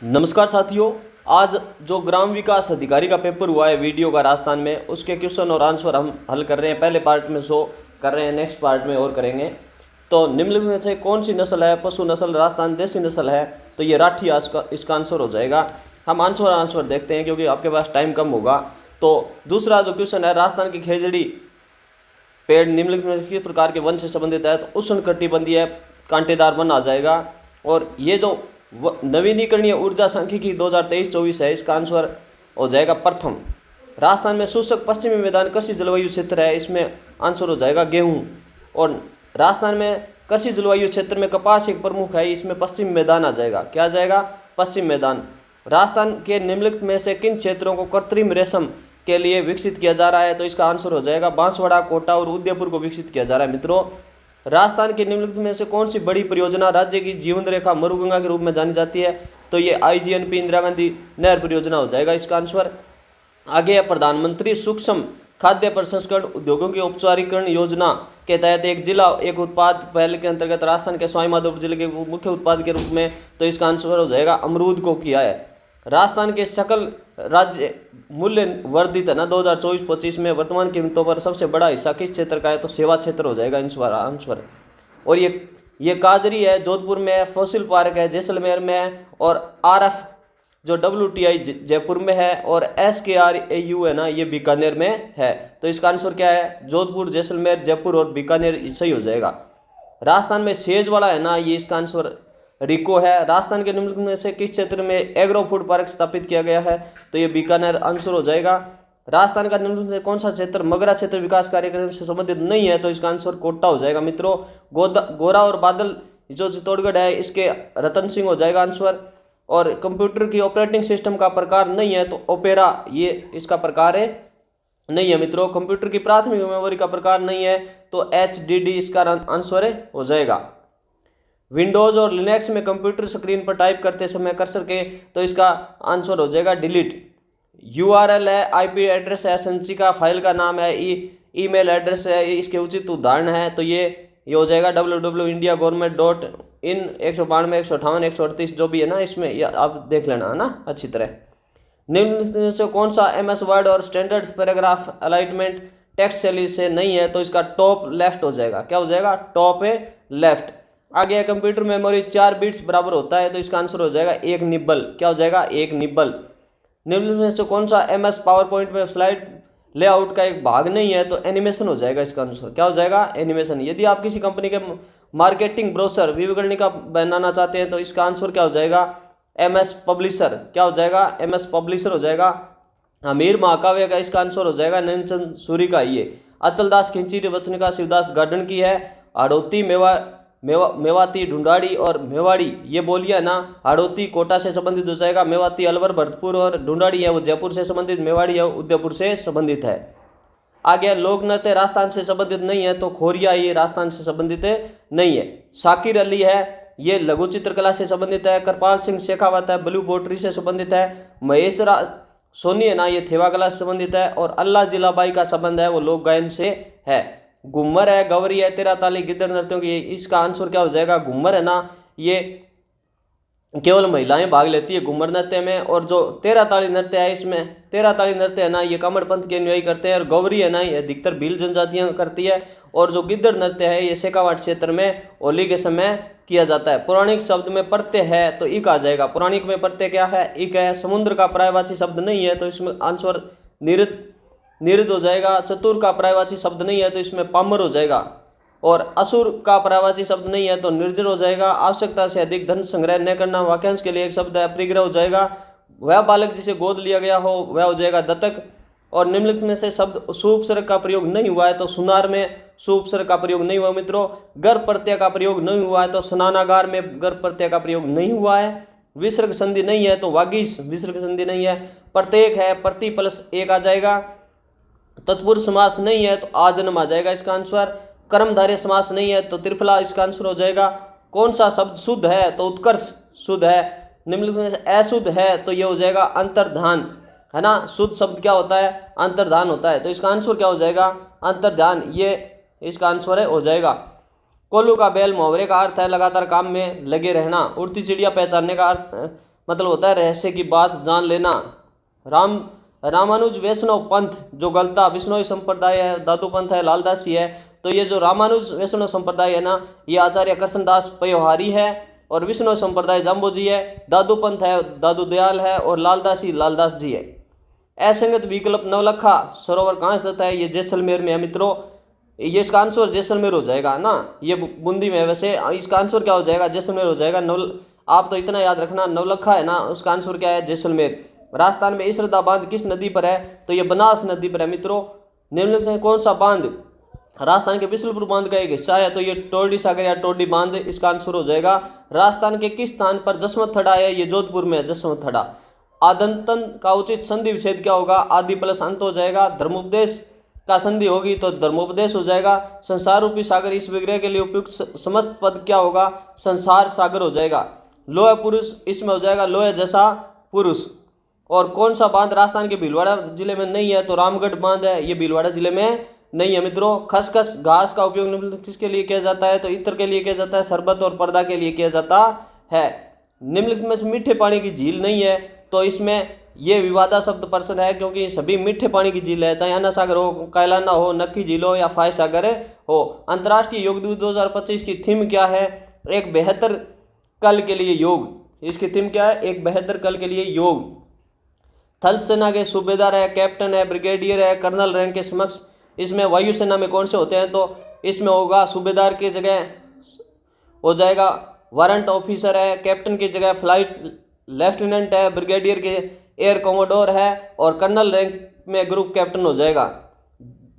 नमस्कार साथियों। आज जो ग्राम विकास अधिकारी का पेपर हुआ है वीडियो का राजस्थान में, उसके क्वेश्चन और आंसर हम हल कर रहे हैं। पहले पार्ट में शो कर रहे हैं, नेक्स्ट पार्ट में और करेंगे। तो निम्नलिखित में से कौन सी नस्ल है? पशु नस्ल राजस्थान देसी नस्ल है, तो ये राठी इसका आंसर हो जाएगा। हम आंसर देखते हैं क्योंकि आपके पास टाइम कम होगा। तो दूसरा जो क्वेश्चन है, राजस्थान की खेजड़ी पेड़ निम्नलिखित में किस प्रकार के वन से संबंधित है? तो उष्णकटिबंधीय कांटेदार वन आ जाएगा। और ये जो नवीनीकरणीय ऊर्जा सांख्यिकी 2023-24 है, इसका आंसर हो जाएगा प्रथम। राजस्थान में शुष्क पश्चिमी मैदान कृषि जलवायु क्षेत्र है, इसमें आंसर हो जाएगा गेहूं। और राजस्थान में कृषि जलवायु क्षेत्र में कपास एक प्रमुख है, इसमें पश्चिमी मैदान आ जाएगा। क्या आ जाएगा? पश्चिम मैदान। राजस्थान के निम्नलिखित में से किन क्षेत्रों को कृत्रिम रेशम के लिए विकसित किया जा रहा है? तो इसका आंसर हो जाएगा बांसवाड़ा, कोटा और उदयपुर को विकसित किया जा रहा है। मित्रों, राजस्थान की निम्नलिखित में से कौन सी बड़ी परियोजना राज्य की जीवन रेखा मरुगंगा के रूप में जानी जाती है? तो ये IGNP इंदिरा गांधी नहर परियोजना हो जाएगा इसका आंसर। आगे है प्रधानमंत्री सूक्ष्म खाद्य प्रसंस्करण उद्योगों की औपचारिकरण योजना के तहत एक जिला एक उत्पाद पहल के अंतर्गत राजस्थान के सवाई माधोपुर जिले के मुख्य उत्पाद के रूप में, तो इसका आंसर हो जाएगा अमरूद को किया है। राजस्थान के सकल राज्य मूल्य वर्धित है ना 2024-25 में वर्तमान कीमतों पर सबसे बड़ा हिस्सा किस क्षेत्र का है? तो सेवा क्षेत्र हो जाएगा आंसर। और ये काजरी है, जोधपुर में है, फॉसिल पार्क है जैसलमेर में है, और RF जो WTI जयपुर में है, और SKRAU है ना, ये बीकानेर में है। तो इसका आंसर क्या है? जोधपुर, जैसलमेर, जयपुर और बीकानेर सही हो जाएगा। राजस्थान में सेज वाला है ना, ये इसका आंसर रिको है। राजस्थान के निम्नलिखित में से किस क्षेत्र में एग्रो फूड पार्क स्थापित किया गया है? तो ये बीकानेर आंसर हो जाएगा। राजस्थान का निम्नलिखित में से कौन सा क्षेत्र मगरा क्षेत्र विकास कार्यक्रम से संबंधित नहीं है? तो इसका आंसर कोटा हो जाएगा। मित्रों, गोरा और बादल जो चित्तौड़गढ़ है, इसके रतन सिंह हो जाएगा आंसर। और कंप्यूटर की ऑपरेटिंग सिस्टम का प्रकार नहीं है, तो ओपेरा ये इसका प्रकार है नहीं है। मित्रों, कंप्यूटर की प्राथमिक मेमोरी का प्रकार नहीं है, तो HDD इसका आंसर हो जाएगा। विंडोज़ और लिनक्स में कंप्यूटर स्क्रीन पर टाइप करते समय कर्सर के, तो इसका आंसर हो जाएगा डिलीट। URL है, IP एड्रेस है, संचिका फाइल का नाम है, ईमेल एड्रेस है, इसके उचित उदाहरण है, तो ये हो जाएगा www.indiagovernment.in 192 158 138 जो भी है ना, इसमें आप देख लेना है ना अच्छी तरह। निम्न से कौन सा MS वर्ड और स्टैंडर्ड पैराग्राफ अलाइनमेंट टेक्स्ट शैली से नहीं है? तो इसका टॉप लेफ्ट हो जाएगा। क्या हो जाएगा? टॉप है लेफ्ट। आगे है कंप्यूटर मेमोरी 4 बिट्स बराबर होता है, तो इसका आंसर हो जाएगा 1 निब्बल। क्या हो जाएगा? 1 निब्बल। निम्न में से कौन सा MS पावरपॉइंट में स्लाइड लेआउट का एक भाग नहीं है? तो एनिमेशन हो जाएगा इसका आंसर। क्या हो जाएगा? एनिमेशन। यदि आप किसी कंपनी के मार्केटिंग ब्रोशर विवरणिका बनाना चाहते हैं, तो इसका आंसर क्या हो जाएगा? MS publisher. क्या हो जाएगा? MS पब्लिशर हो जाएगा। अमीर महाकाव्य का इसका आंसर हो जाएगा नैनचंद सूरी का। ये अचलदास खिंची वचनिका शिवदास गार्डन की है। हाड़ौती मेवाती ढूंढाड़ी और मेवाड़ी ये बोलियां ना, हाड़ौती कोटा से संबंधित हो जाएगा, मेवाती अलवर भरतपुर और ढूंढाड़ी है वो जयपुर से संबंधित, मेवाड़ी है उदयपुर से संबंधित है। आगे लोक नृत्य राजस्थान से संबंधित नहीं है, तो खोरिया ये राजस्थान से संबंधित नहीं है। शाकिर अली है, ये लघु चित्रकला से संबंधित है। कृपाल सिंह शेखावत है, ब्लू पोट्री से संबंधित है। महेश सोनी है ना, ये थेवा कला से संबंधित है। और अल्लाह जिलाबाई का संबंध है वो लोक गायन से है। घूमर है, गवरी है, तेरा ताली गिद्दड़ नृत्यों की, इसका आंसर क्या हो जाएगा? घूमर है ना, ये केवल महिलाएं भाग लेती है घूमर नृत्य में। और जो तेरा ताली नृत्य है, इसमें तेरा ताली नृत्य है ना, ये कामड़ पंथ के अनुयायी करते हैं। और गौरी है ना, ये अधिकतर भील जनजातियां करती है। और जो गिद्दड़ नृत्य है, ये शेखावाट क्षेत्र में होली के समय किया जाता है। पौराणिक शब्द में प्रत्यय है, तो इक आ जाएगा। पौराणिक में प्रत्यय क्या है? इक है। समुद्र का पर्यायवाची शब्द नहीं है, तो इसमें आंसर निरुद्ध हो जाएगा। चतुर का पर्यायवाची शब्द नहीं है, तो इसमें पामर हो जाएगा। और असुर का पर्यायवाची शब्द नहीं है, तो निर्जर हो जाएगा। आवश्यकता से अधिक धन संग्रह न करना वाक्यांश के लिए एक शब्द है, परिग्रह हो जाएगा। वह बालक जिसे गोद लिया गया हो वह हो जाएगा दत्तक। और निम्नलिखित में से शब्द सुउपसर्ग का प्रयोग नहीं हुआ है, तो सुनार में सुउपसर्ग का प्रयोग नहीं हुआ। मित्रों, गर्भ प्रत्यय का प्रयोग नहीं हुआ है, तो स्नानागार में गर्भ प्रत्यय का प्रयोग नहीं हुआ है। विसर्ग संधि नहीं है, तो वागीश विसर्ग संधि नहीं है। प्रत्येक है, प्रति प्लस एक आ जाएगा। तत्पुरुष समास नहीं है, तो आजन्म आ जाएगा इसका आंसर। कर्मधारय समास नहीं है, तो त्रिफला इसका आंसर हो जाएगा। कौन सा शब्द शुद्ध है? तो उत्कर्ष शुद्ध है। निम्नलिखित में से अशुद्ध है, तो ये हो जाएगा अंतर्धान, है ना। शुद्ध शब्द क्या होता है? अंतर्धान होता है, तो इसका आंसर क्या हो जाएगा? अंतर्धान, ये इसका आंसर है हो जाएगा। कोल्लू का बैल मुहावरे का अर्थ है लगातार काम में लगे रहना। उड़ती चिड़िया पहचानने का अर्थ मतलब होता है रहस्य की बात जान लेना। रामानुज वैष्णव पंथ जो गलता विष्णोई संप्रदाय है, दादू पंथ है, लालदासी है। तो ये जो रामानुज वैष्णव संप्रदाय है ना, ये आचार्य कृष्णदास पयोहारी है, और विष्णु संप्रदाय जाम्बोजी है, दादू पंथ है दादू दयाल है, और लालदासी लालदास जी है। असंगत विकल्प नवलखा सरोवर कहाँ स्थित है? ये जैसलमेर में है मित्रों। ये इसका आंसर जैसलमेर हो जाएगा ना, ये बूंदी में है वैसे। इसका आंसर क्या हो जाएगा? जैसलमेर हो जाएगा। आप तो इतना याद रखना, नवलखा है ना, उसका आंसर क्या है? जैसलमेर। राजस्थान में इसरदा बांध किस नदी पर है? तो ये बनास नदी पर है मित्रों। निम्नलिखित में कौन सा बांध राजस्थान के बिशलपुर बांध का एक हिस्सा है? तो ये टोरडी सागर या टोरडी बांध इसका आंसर हो जाएगा। राजस्थान के किस स्थान पर जसवंत थड़ा है? ये जोधपुर में है जसवंत थड़ा। आदंतन का उचित संधि विच्छेद क्या होगा? आदि प्लस अंत हो जाएगा। धर्मोपदेश का संधि होगी तो धर्मोपदेश हो जाएगा। संसार रूपी सागर इस विग्रह के लिए उपयुक्त समस्त पद क्या होगा? संसार सागर हो जाएगा। लोह पुरुष इसमें हो जाएगा लोह जैसा पुरुष। और कौन सा बांध राजस्थान के भीलवाड़ा जिले में नहीं है? तो रामगढ़ बांध है, ये भीलवाड़ा जिले में नहीं है मित्रों। खसखस घास का उपयोग किसके लिए किया जाता है? तो इत्र के लिए किया जाता है, शरबत और पर्दा के लिए किया जाता है। निम्नलिखित में से मीठे पानी की झील नहीं है, तो इसमें ये विवादास्पद प्रश्न है, क्योंकि सभी मीठे पानी की झील है, चाहे अन्ना सागर हो, कैलाना हो, नक्की झील हो या फाय सागर हो। अंतर्राष्ट्रीय योग दिवस 2025 की थीम क्या है? एक बेहतर कल के लिए योग। इसकी थीम क्या है? एक बेहतर कल के लिए योग। थल सेना के सूबेदार है, कैप्टन है, ब्रिगेडियर है, कर्नल रैंक के समक्ष इसमें वायुसेना में कौन से होते हैं? तो इसमें होगा सूबेदार की जगह हो जाएगा वारंट ऑफिसर है, कैप्टन की जगह फ्लाइट लेफ्टिनेंट है, ब्रिगेडियर के एयर कमोडोर है, और कर्नल रैंक में ग्रुप कैप्टन हो जाएगा।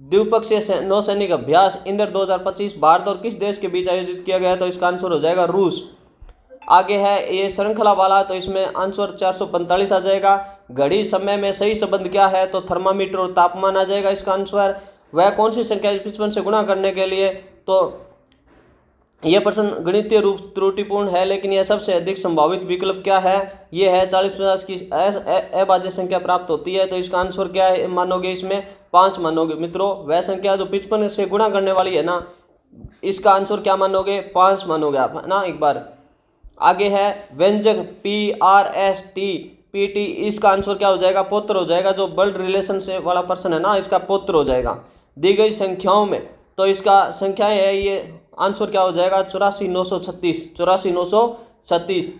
द्विपक्षीय नौसैनिक अभ्यास इंद्र 2025 भारत और किस देश के बीच आयोजित किया गया? तो इसका आंसर हो जाएगा रूस। आगे है ये श्रृंखला वाला, तो इसमें आंसर 445 आ जाएगा। घड़ी समय में सही संबंध क्या है? तो थर्मामीटर और तापमान आ जाएगा इसका आंसर। वह कौन सी संख्या 55 से गुणा करने के लिए? तो यह प्रश्न गणितीय रूप से त्रुटिपूर्ण है, लेकिन यह सबसे अधिक संभावित विकल्प क्या है? यह है 40-50 की अभाज्य संख्या प्राप्त होती है। तो इसका आंसर क्या है मानोगे? इसमें 5 मानोगे मित्रों। वह संख्या जो 55 से गुणा करने वाली है ना, इसका आंसर क्या मानोगे? 5 मानोगे आप, है ना। एक बार आगे है व्यंजक PRST इसका आंसर क्या हो जाएगा? पोत्र हो जाएगा। जो ब्लड रिलेशन से वाला पर्सन है ना, इसका पोत्र हो जाएगा। दी गई संख्याओं में तो इसका संख्याएं है, ये आंसर क्या हो जाएगा? 84,936। 84,936।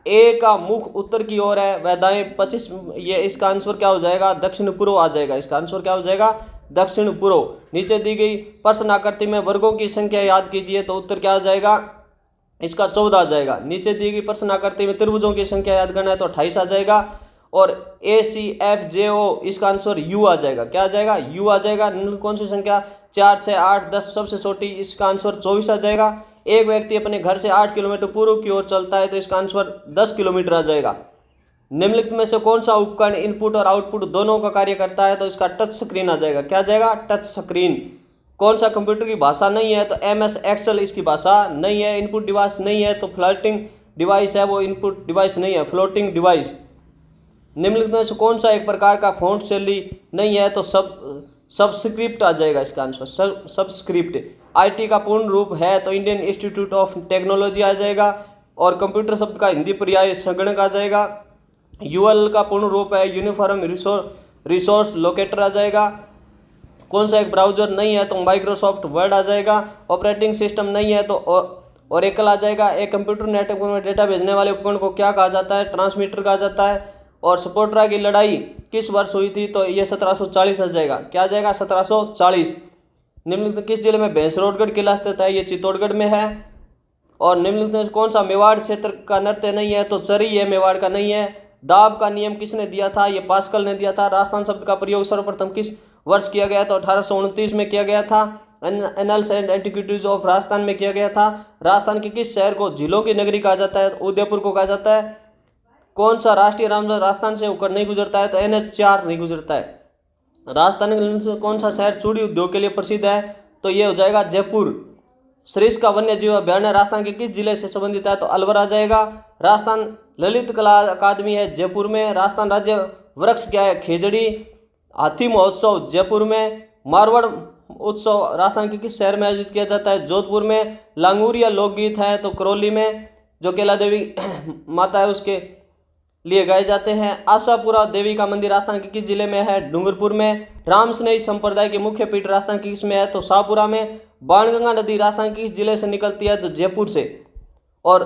ए का मुख उत्तर की ओर है, वह दाएं 25। ये इसका आंसर क्या हो जाएगा? दक्षिण पूर्व आ जाएगा। इसका आंसर क्या हो जाएगा? दक्षिण पूर्व। नीचे दी गई प्रश्न आकृति में वर्गों की संख्या याद कीजिए, तो उत्तर क्या आ जाएगा? इसका 14 आ जाएगा। नीचे दी गई प्रश्न आकृति में त्रिभुजों की संख्या याद करना है, तो 28 आ जाएगा। और ACFJO इसका आंसर U आ जाएगा। क्या आ जाएगा? U आ जाएगा। कौन सी संख्या? 4, 6, 8, 10 सबसे छोटी, इसका आंसर 24 आ जाएगा। एक व्यक्ति अपने घर से 8 किलोमीटर पूर्व की ओर चलता है, तो इसका आंसर 10 किलोमीटर आ जाएगा। निम्नलिखित में से कौन सा उपकरण इनपुट और आउटपुट दोनों का कार्य करता है? तो इसका टच स्क्रीन आ जाएगा। क्या आ जाएगा? Touch screen. कौन सा कंप्यूटर की भाषा नहीं है? तो MS Excel इसकी भाषा नहीं है। इनपुट डिवाइस नहीं है, तो फ्लोटिंग डिवाइस है, वो इनपुट डिवाइस नहीं है, फ्लोटिंग डिवाइस। निम्नलिखित में से कौन सा एक प्रकार का फ़ॉन्ट शैली नहीं है? तो सबस्क्रिप्ट आ जाएगा इसका आंसर। सबस्क्रिप्ट। IT का पूर्ण रूप है, तो इंडियन इंस्टीट्यूट ऑफ टेक्नोलॉजी आ जाएगा। और कंप्यूटर शब्द का हिंदी पर्याय संगणक आ जाएगा। UL का पूर्ण रूप है यूनिफॉर्म रिसोर्स लोकेटर आ जाएगा। कौन सा एक ब्राउजर नहीं है? तो माइक्रोसॉफ्ट वर्ड आ जाएगा। ऑपरेटिंग सिस्टम नहीं है, तो ओरेकल आ जाएगा। एक कंप्यूटर नेटवर्क में डेटा भेजने वाले उपकरण को क्या कहा जाता है? ट्रांसमीटर कहा जाता है। और सपोट्रा की लड़ाई किस वर्ष हुई थी? तो ये 1740 आ जाएगा। क्या आ जाएगा? 1740। निम्नलिखित किस जिले में भैंसरोडगढ़ किला स्थित है? ये चित्तौड़गढ़ में है। और निम्नलिखित में कौन सा मेवाड़ क्षेत्र का नृत्य नहीं है? तो चरी है, मेवाड़ का नहीं है। दाब का नियम किसने दिया था? ये पास्कल ने दिया था। राजस्थान शब्द का प्रयोग सर्वप्रथम किस वर्ष किया गया? तो 1829 में किया गया था। Annuls and antiquities of Rajasthan में किया गया था। राजस्थान के किस शहर को झीलों की नगरी कहा जाता है? उदयपुर को कहा जाता है। कौन सा राष्ट्रीय राजमार्ग राजस्थान से होकर नहीं गुजरता है? तो NH4 नहीं गुजरता है। राजस्थान के कौन सा शहर चूड़ी उद्योग के लिए प्रसिद्ध है? तो ये हो जाएगा जयपुर। सरिस्का वन्य जीव अभ्यारण्य राजस्थान के किस जिले से संबंधित है? तो अलवर आ जाएगा। राजस्थान ललित कला अकादमी है जयपुर में। राजस्थान राज्य वृक्ष क्या है? खेजड़ी। हाथी महोत्सव जयपुर में। मारवाड़ उत्सव राजस्थान के किस शहर में आयोजित किया जाता है? जोधपुर में। लांगूरिया लोकगीत है, तो करौली में। जो केला देवी माता है उसके लिए गाए जाते हैं। आशापुरा देवी का मंदिर राजस्थान के किस जिले में है? डूंगरपुर में। रामस्नेही संप्रदाय की मुख्य पीठ राजस्थान की किस में है? तो शाहपुरा में। बाणगंगा नदी राजस्थान के किस जिले से निकलती है? तो जयपुर से। और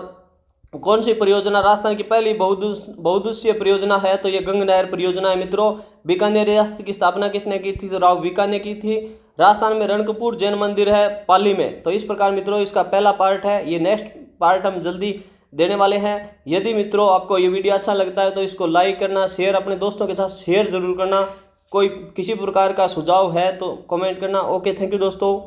कौन सी परियोजना राजस्थान की पहली बहुउद्देशीय परियोजना है? तो ये गंगा नहर परियोजना है मित्रों। बीकानेर रियासत की स्थापना किसने की थी? तो राव बीका ने की थी। राजस्थान में रणकपुर जैन मंदिर है पाली में। तो इस प्रकार मित्रों इसका पहला पार्ट है, ये नेक्स्ट पार्ट हम जल्दी देने वाले हैं। यदि मित्रों आपको ये वीडियो अच्छा लगता है तो इसको लाइक करना, शेयर अपने दोस्तों के साथ शेयर जरूर करना। कोई किसी प्रकार का सुझाव है तो कमेंट करना। ओके, थैंक यू दोस्तों।